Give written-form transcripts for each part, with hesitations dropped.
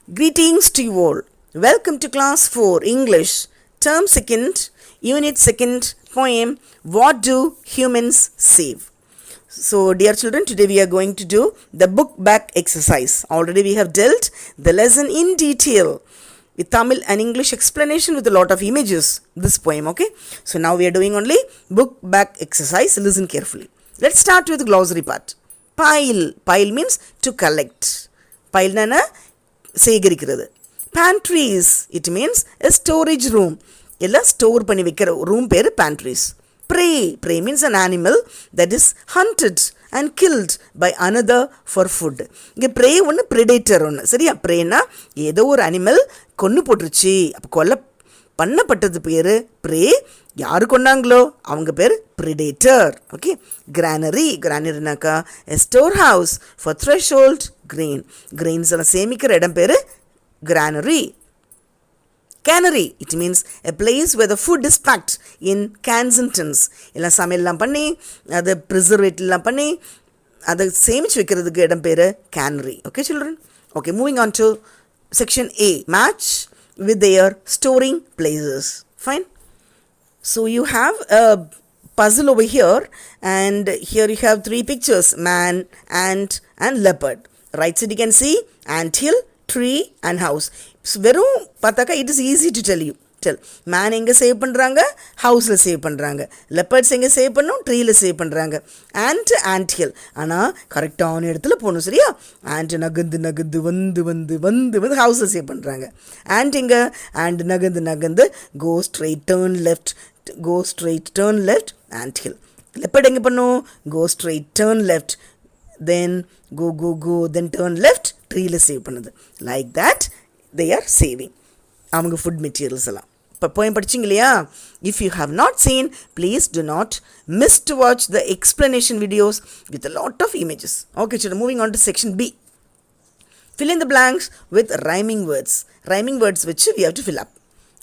Greetings to you all. Welcome to Class 4 English, Term 2nd, Unit 2nd, poem What Do Humans Save? So, dear children, today we are going to do the book back exercise. Already we have dealt the lesson in detail with Tamil and English explanation with a lot of images. This poem, okay? So, now we are doing only book back exercise. Listen carefully. Let's start with the glossary part. Pile. Pile means to collect. Pile nana சேகரிக்கிறது. Pantries, it means a storage room. எல்லாம் store பண்ணி வைக்கிற room பேர் pantries. Prey, prey means an animal that is hunted and killed by another for food. இங்கே prey ஒன்று predator ஒன்று, சரியா? preyனா ஏதோ ஒரு அனிமல் கொன்று போட்டுருச்சு, அப்போ கொல்ல பண்ணப்பட்டது பேர் prey. யாரு கொண்டாங்களோ அவங்க பேர் predator. Okay. granary, granary-னாக்கா a storehouse for threshold grain. grains எல்லாம் சேமிக்கிற இடம் பேர் granary. cannery, it means a place where the food is packed in cans and tins. எல்லாம் சமையல்லாம் பண்ணி அதை ப்ரிசர்வேட்டிவ்லாம் பண்ணி அதை சேமிச்சு வைக்கிறதுக்கு இடம் பேர் cannery. Okay children? Okay, moving on to section A. Match with their storing places. Fine? So you have a puzzle over here, and here you have three pictures: man, ant and leopard. Right side you can see ant hill, tree and house. So வெறும் பார்த்தாக்கா it is easy to tell you. Man எங்கே save பண்ணுறாங்க, ஹவுஸில் save பண்ணுறாங்க. Leopards எங்கே save பண்ணும், ட்ரீயில் save பண்ணுறாங்க. ant hill, ஆனால் கரெக்டான இடத்துல போகணும், சரியா? ant நகந்து நகந்து வந்து வந்து வந்து வந்து ஹவுஸில் சேவ் பண்ணுறாங்க. ant எங்கே, ant நகந்து நகந்து go straight turn left, go straight turn left ant hill. Leopard எங்கே பண்ணும், go straight turn left, then go then turn left, ட்ரீயில் சேவ் பண்ணுது. Like that they are saving அவங்க ஃபுட் மெட்டீரியல்ஸ் எல்லாம். இப்போ போயம் படிச்சிங்க இல்லையா? If you have not seen, please do not miss to watch the explanation videos with a lot of images. Okay children, moving on to section B. fill in the blanks with rhyming words. rhyming words which we have to fill up.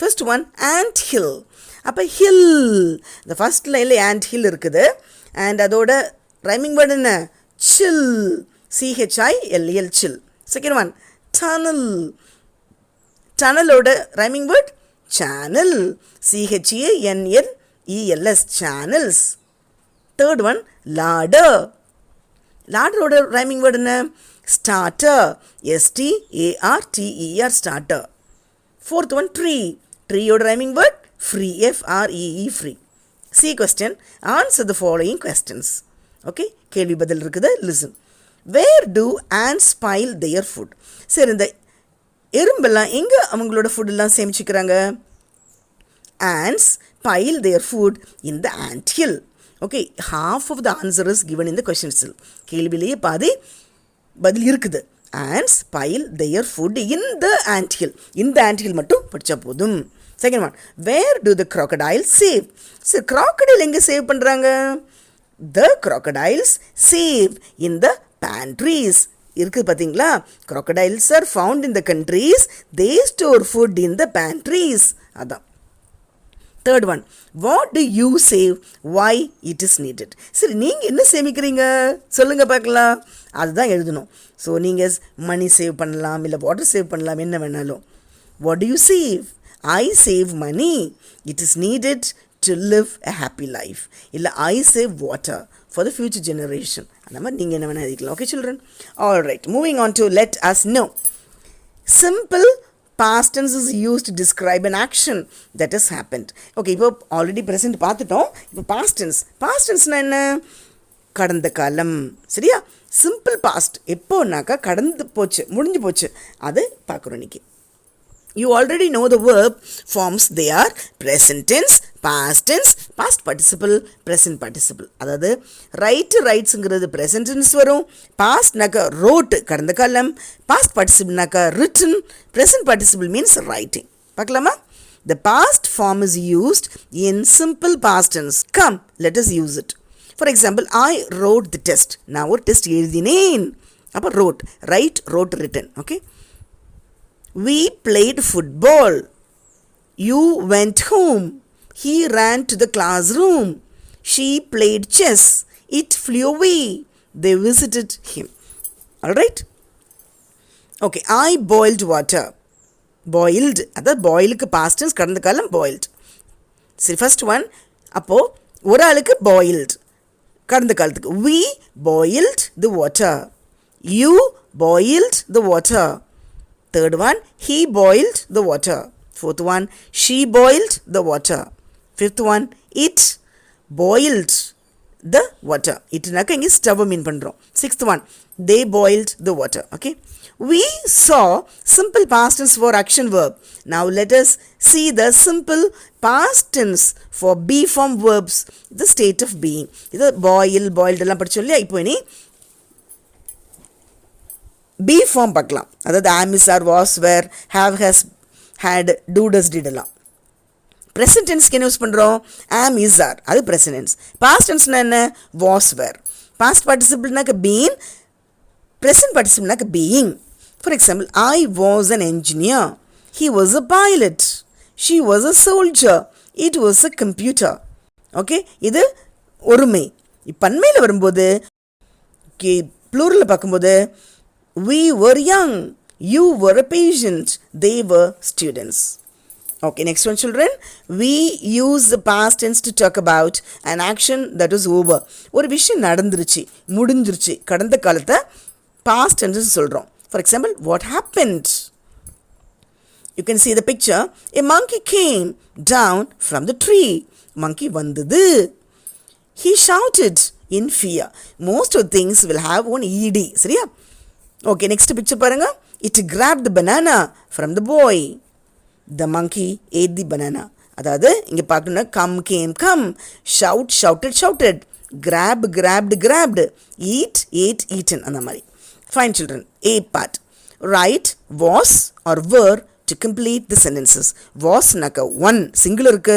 First one, ant hill. அப்போ hill, இந்த first லைனில் ant hill இருக்குது, and அதோட rhyming word என்ன, chill, chill, chill. Second one, tunnel. டனலோட rhyming word channel, CHANNELS, channels. Third one, ladder. லாடரோட rhyming word என்ன, starter, STARTER, starter. Fourth one, tree. ட்ரீயோட rhyming word free, FREE, free. C question, answer the following questions. Okay, கேள்வி பதில் இருக்குது. Listen. Where do ants pile their food? சரி, இந்த எறும்பெல்லாம் எங்கே அவங்களோட ஃபுட்டெல்லாம் சேமிச்சுக்கிறாங்க? ants pile their food in the ant hill. Okay, half of the answer is given in the question still. கேள்வியிலேயே பாதி பதில் இருக்குது. ants pile their food in the ant hill. இந்த ant hill மட்டும் படித்தா போதும். Second one, where do the crocodiles save? சரி, crocodile எங்கே save பண்ணுறாங்க? the crocodiles save in the pantries. இருக்குது பார்த்தீங்களா? crocodiles are found in the countries, they store food in the pantries. அதான். Third one, what do you save, why it is needed? சரி, நீங்கள் என்ன சேமிக்கிறீங்க சொல்லுங்கள் பார்க்கலாம். அதுதான் எழுதணும். ஸோ நீங்கள் மணி சேவ் பண்ணலாம், இல்லை வாட்டர் சேவ் பண்ணலாம், என்ன வேணாலும். What do you save? I save money, it is needed to live a happy life. இல்லை I save water for the future generation. அந்த மாதிரி நீங்கள் என்ன வேணால் எழுதிக்கலாம். Okay children? All right, moving on to let us know. Simple past tense is used to describe an action that has happened. Okay, இப்போ already present பார்த்துட்டோம். இப்போ past tense. past tenseனா என்ன? கடந்த காலம், சரியா? சிம்பிள் பாஸ்ட் எப்போனாக்கா கடந்து போச்சு, முடிஞ்சு போச்சு, அது பார்க்குறோம் இன்னைக்கு. You already know the verb forms. They are present tense, past tense, past participle, present participle. அதாவது ரைட்ஸுங்கிறது present tense வரும், pastனாக்கா wrote கடந்த காலம், past participle-நாக்கா written, present participle means writing. பார்க்கலாமா? The past form is used in simple past tense. Come, let us use it. For example, I wrote the test. நான் ஒரு test எழுதினேன். அப்போ wrote, write, wrote, written. Okay? We played football. You went home. He ran to the classroom. She played chess. It flew away. They visited him. All right? Okay, I boiled water. Boiled, அதாவது பாயிலுக்கு past tense, கடந்த காலம் boiled. சரி, first one. அப்போது ஒரு ஆளுக்கு boiled, கடந்த காலத்துக்கு we boiled the water. You boiled the water. Third one, he boiled the water. Fourth one, she boiled the water. Fifth one, it boiled the water. Itnaka inge stove mean pandrom. Sixth one, they boiled the water. Okay, we saw simple past tense for action verb. Now let us see the simple past tense for be form verbs, the state of being. Idu boil, boiled எல்லாம் படிச்சோம் இல்லையா? இப்போ இனி be form பார்க்கலாம். அதாவது am, is, are, was, were, have, has, had, do, does, did எல்லாம். present tense என்ன use பண்ணுறோம்? am, is, are, அது present tense. past tenseனா என்ன? was, were. past participleனாக்க been, present participleனாக்க being. For example, I was an engineer. He was a pilot. She was a soldier. It was a computer. Okay, இது ஒருமை. பன்மையில் வரும்போது ப்ளூரலில் பார்க்கும்போது we were young, you were a patient, they were students. Okay, next one children. We use the past tense to talk about an action that is over. ஒரு விஷயம் நடந்துருச்சு, முடிஞ்சிருச்சு, கடந்த காலத்தை past tense சொல்கிறோம். For example, what happened? You can see the picture. A monkey came down from the tree. Monkey வந்தது. He shouted in fear. Most of things will have one ed. சரியா? Okay, next picture பாருங்க. It grabbed the banana from the boy. The monkey ate the banana. அதாவது இங்கே பார்க்கணும்னா come, came, come. Shout, shouted, shouted. Grab, grabbed, grabbed. Eat, ate, eaten. அந்த மாதிரி. Fine children. A part. Write was or were to complete the sentences. Was naka one singular இருக்கு,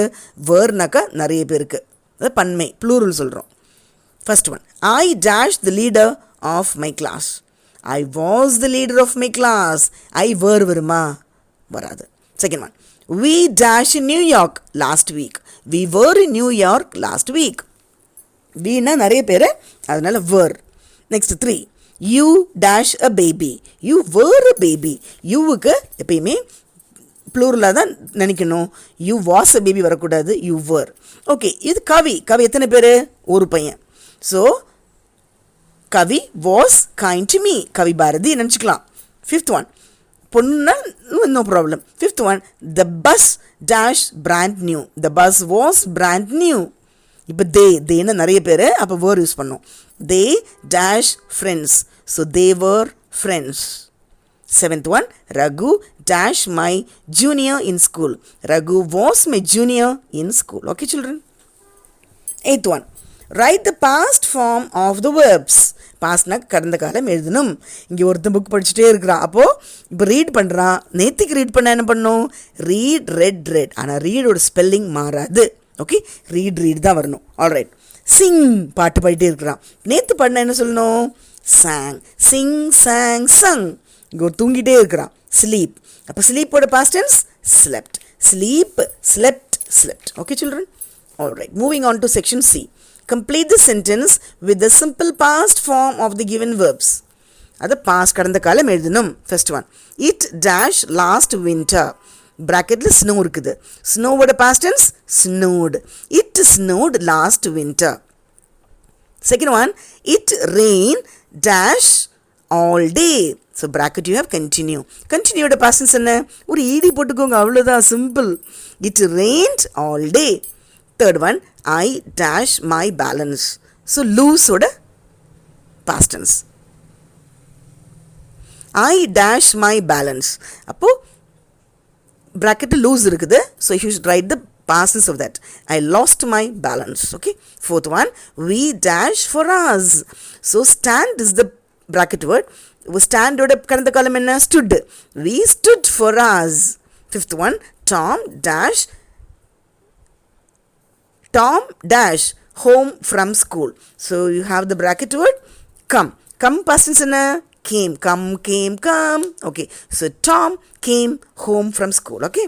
were naka நிறைய பேர் இருக்கு. அது பன்மை, plural சொல்கிறோம். First one. I dashed the leader of my class. I was the leader of my class. I were வருமா? வராது. Second one. We dashed in New York last week. We were in New York last week. weனா நிறைய பேர், அதனால were. Next 3. You dash a baby. You were a baby. youவுக்கு எப்பயுமே ப்ளூரலாக தான் நினைக்கணும். you was a baby வரக்கூடாது. you were. Okay, இது கவி. கவி எத்தனை பேர்? ஒரு பையன். So Kavi was kind to me. Kavi Bharathi நினச்சிக்கலாம். Fifth one. பொண்ணுன்னா no problem. Fifth one. the bus dash brand new. the bus was brand new. இப்போ தேன்னு நிறைய பேர், அப்போ வேர் யூஸ் பண்ணோம். they dash friends. so they were friends. Seventh one. Raghu dash my junior in school. Raghu was my junior in school. Okay children. Eighth one. Write the past form of the verbs. பாஸ்ட்னா கடந்த காலம் எழுதணும். இங்கே ஒருத்தன் book படிச்சுட்டே இருக்கிறான். அப்போது இப்போ read பண்ணுறான். நேற்றுக்கு ரீட் பண்ண என்ன பண்ணணும்? Read, red, red. ஆனால் ரீடோட ஸ்பெல்லிங் மாறாது. ஓகே, ரீட் தான் வரணும். ஆல்ரைட். சிங், பாட்டு பாடிட்டே இருக்கிறான். நேற்று பாடினா என்ன சொல்லணும்? சாங். Sing, song, sung. இங்கே ஒரு தூங்கிட்டே இருக்கிறான். ஸ்லீப். அப்போ ஸ்லீப்போட past tense slept. Sleep, slept, slept. Okay children. Alright. Moving on to section C. Complete the sentence with the simple past form of the given verbs. அது past கடந்த காலம் எழுதணும். First one. It dash last winter. Bracketல snow இருக்குது. Snowவோட past tense snowed. It snowed last winter. Second one. It rained dash all day. So bracket you have continue. Continueோட past tense என்ன? ஒரு ed போட்டுக்கோங்க, அவ்வளோதான், simple. It rained all day. Third one. I dash my balance. So lose oda past tense. I dash my balance. அப்போ bracket lose இருக்குது. So you should write the past tense of that. I lost my balance. Okay. Fourth one. We dash for us. So stand is the bracket word. Stand oda கடந்த காலம் என்ன? Stood. We stood for us. Fifth one. Tom dash home from school. So you have the bracket word come. Come past tense என்ன? Came. Come, came, come. Okay. So Tom came home from school. Okay.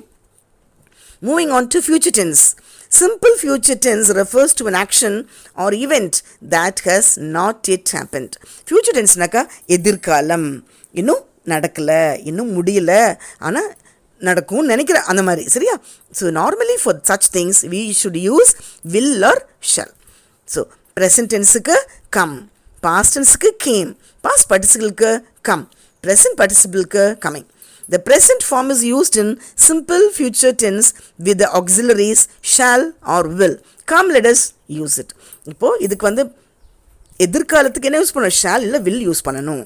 Moving on to future tense. Simple future tense refers to an action or event that has not yet happened. Future tense naka எதிர்காலம், இன்னும் நடக்கலை, இன்னும் முடியல, ஆனால் நடக்கும்னு நினைக்கிறேன் அந்த மாதிரி. சரியா? So normally for such things we should use will or shall. So present டென்ஸுக்கு கம், பாஸ்ட் டென்ஸுக்கு கேம், பாஸ்ட் பார்ட்டிசிபிளுக்கு கம், ப்ரெசன்ட் பார்ட்டிசிபிளுக்கு coming. The present form is used in simple future tense with the auxiliaries shall or will. Come, let us use it. இப்போது இதுக்கு வந்து எதிர்காலத்துக்கு என்ன use பண்ணணும்? ஷால் இல்லை வில் யூஸ் பண்ணணும்.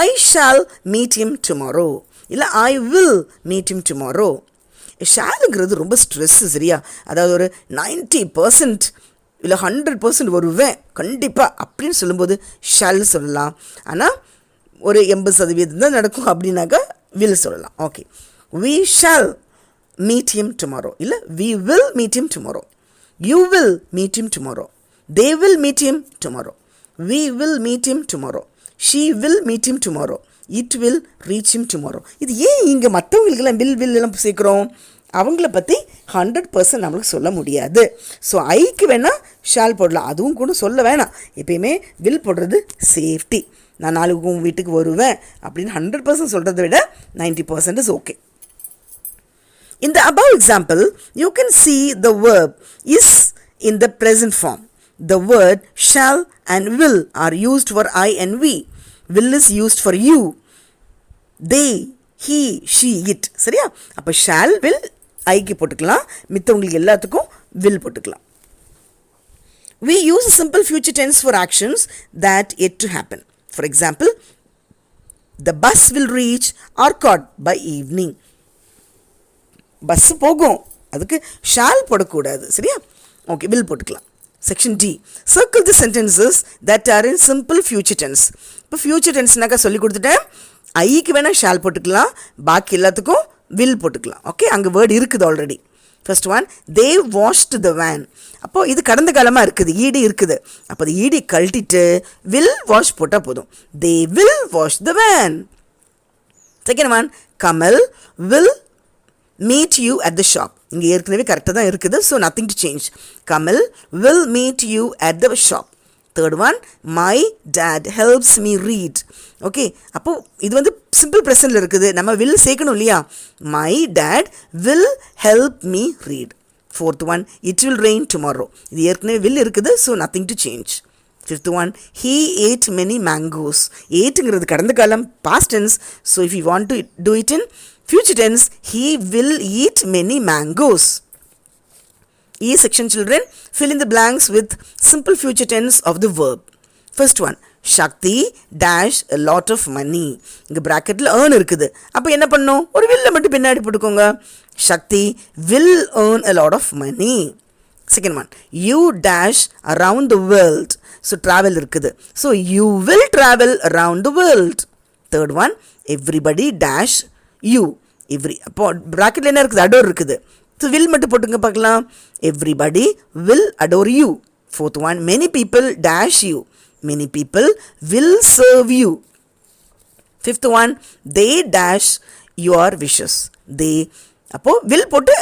I shall meet him tomorrow, இல்லை I will meet him tomorrow. ஷாலுங்கிறது ரொம்ப ஸ்ட்ரெஸ்ஸு. சரியா? அதாவது ஒரு 90% இல்லை 100% வருவேன் கண்டிப்பாக அப்படின்னு சொல்லும்போது ஷால் சொல்லலாம். ஆனால் ஒரு 80% தான் நடக்கும் அப்படின்னாக்கா வில் சொல்லலாம். Okay, we shall meet him tomorrow, இல்லை we will meet him tomorrow, you will meet him tomorrow, they will meet him tomorrow, we will meet him tomorrow, she will meet him tomorrow, it will reach him tomorrow. இது ஏன் இங்கே மற்றவங்களுக்கெல்லாம் will எல்லாம் சேர்க்குறோம்? அவங்கள பற்றி 100% நம்மளுக்கு சொல்ல முடியாது. ஸோ ஐக்கு வேணால் ஷால் போடலாம், அதுவும் கூட சொல்ல வேணாம். எப்பயுமே வில் போடுறது சேஃப்டி. நான் நாளைக்கு உங்கள் வீட்டுக்கு வருவேன் அப்படின்னு 100% சொல்கிறத விட 90% is okay. In the above example, you can see the verb is in the present form. The word shall and will are used for I and we. Will is used for you, they, he, she, it. சரியா? அப்போ shall, will ஐக்கு போட்டுக்கலாம், மித்தவங்களுக்கு எல்லாத்துக்கும் will போட்டுக்கலாம். We use a simple future tense for actions that yet to happen. For example, the bus will reach Arcot by evening. Bus போகும், அதுக்கு shawl போடக்கூடாது. சரியா? ஓகே, வில் போட்டுக்கலாம். Section D. Circle the sentences that are in simple future tense. இப்போ future டென்ஸ்னாக்கா சொல்லி கொடுத்துட்டேன். ஐக்கு வேணால் ஷால் போட்டுக்கலாம், பாக்கி எல்லாத்துக்கும் வில் போட்டுக்கலாம். ஓகே, அங்கே வேர்டு இருக்குது already. First one, they washed the van. அப்போது இது கடந்த காலமாக இருக்குது, ஈடி இருக்குது. அப்போ அது ஈடி கழட்டிட்டு will wash போட்டால் போதும். they will wash the van. Second one, Kamal will meet you at the shop. இங்கே ஏற்கனவே கரெக்டாக தான் இருக்குது, so nothing to change. Kamal will meet you at the shop. Third one, my dad helps me read. Okay, அப்போது இது வந்து simple ப்ரெசன்ட்டில் இருக்குது, நம்ம வில் சேர்க்கணும் இல்லையா? my dad will help me read. Fourth one, it will rain tomorrow. இது ஏற்கனவே will இருக்குது, so nothing to change. Fifth one, he ate many mangoes. ஏட்டுங்கிறது கடந்த காலம், past tense. So if you want to do it in future tense, he will eat many mangoes. E section children, fill in the blanks with simple future tense of the verb. First one, Shakti dash a lot of money. இங்கே ப்ராக்கெட்டில் earn இருக்குது, அப்போ என்ன பண்ணணும்? ஒரு வில்ல மட்டும் பின்னாடி போட்டுக்கோங்க. Shakti will earn a lot of money. Second one, you dash around the world. So travel இருக்குது, so you will travel around the world. Third one, everybody dash you. அப்போ ப்ராக்கெட்டில் என்ன இருக்குது? adore இருக்குது. ஸோ வில் மட்டும் போட்டுங்க பார்க்கலாம். Everybody will adore you. Fourth one, many people dash you. Many people will serve you. Fifth one, they dash your wishes. They, அப்போது will போட்டு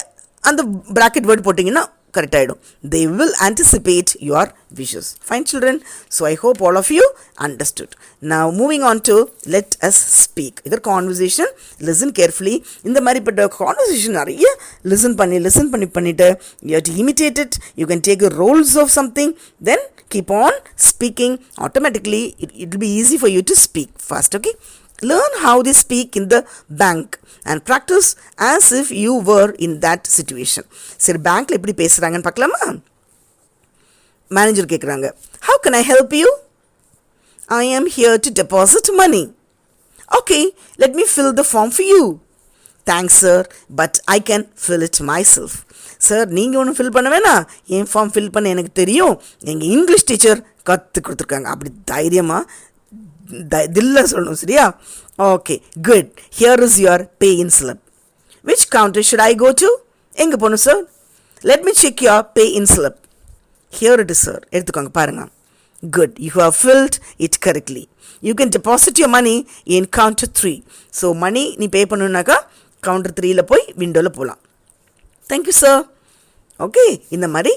அந்த ப்ராக்கெட் வேர்டு போட்டிங்கன்னா கரெக்ட் ஆகிடும். They will anticipate your wishes. Fine children. So I hope all of you understood. Now moving on to let us speak. Either conversation, listen carefully. இந்த மாதிரிப்பட்ட conversation நிறைய listen பண்ணிட்டு you have to imitate it. You can take roles of something, then keep on speaking. Automatically it will be easy for you to speak fast. Okay. Learn how they speak in the bank and practice as if you were in that situation. சரி, பேங்க்ல எப்படி பேசுறாங்கன்னு பார்க்கலாமா? Manager கேட்குறாங்க, how can I help you? I am here to deposit money. Okay, let me fill the form for you. Thanks sir, but I can fill it myself. Sir, நீங்கள் ஒன்றும் fill பண்ண வேணாம், என் ஃபார்ம் ஃபில் பண்ண எனக்கு தெரியும், எங்கள் English teacher கற்றுக் கொடுத்துருக்காங்க. அப்படி தைரியமாக தில்ல சொல்லணும். சரியா? Okay, good. Here is your pay in slip. Which counter should I go to? எங்கே போகணும் sir? Let me check your pay in slip. Here it is sir. எடுத்துக்கோங்க, பாருங்கள். Good, you have filled it correctly. You can deposit your money in counter 3. So money நீ pay பண்ணணுன்னாக்கா counter 3ல போய் விண்டோவில் போகலாம். Thank you sir. Okay, இந்த மாதிரி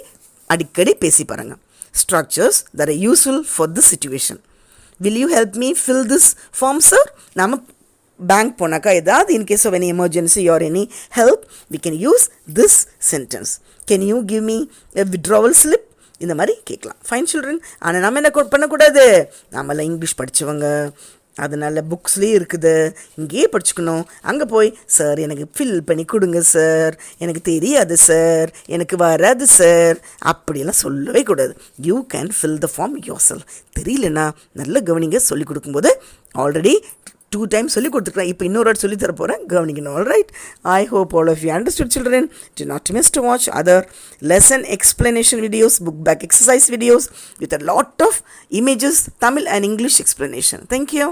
அடிக்கடி பேசி பாருங்கள். Structures that are useful for the situation. Will you help me fill this form sir? நம்ம பேங்க் போனாக்கா ஏதாவது in case of any emergency or any help we can use this sentence. Can you give me a withdrawal slip? இந்த மாதிரி கேட்கலாம். Fine children. ஆனால் நம்ம என்ன பண்ணக்கூடாது, நம்மளாம் இங்கிலீஷ் படித்தவங்க, அதனால் புக்ஸ்லேயே இருக்குது, இங்கேயே படிச்சுக்கணும். அங்கே போய் சார் எனக்கு ஃபில் பண்ணி கொடுங்க சார், எனக்கு தெரியாது சார், எனக்கு வராது சார், அப்படியெல்லாம் சொல்லவே கூடாது. You can fill the form yourself. தெரியலன்னா நல்ல கவனிங்க. சொல்லி கொடுக்கும்போது ஆல்ரெடி 2 times சொல்லி கொடுத்துருக்கேன், இப்போ இன்னொரு வாட்டி சொல்லி தர போகிறேன், கவனிக்கணும். All right. I hope all of you understood children. Do not miss to watch other lesson explanation videos, book back exercise videos with a lot of images, Tamil and English explanation. Thank you.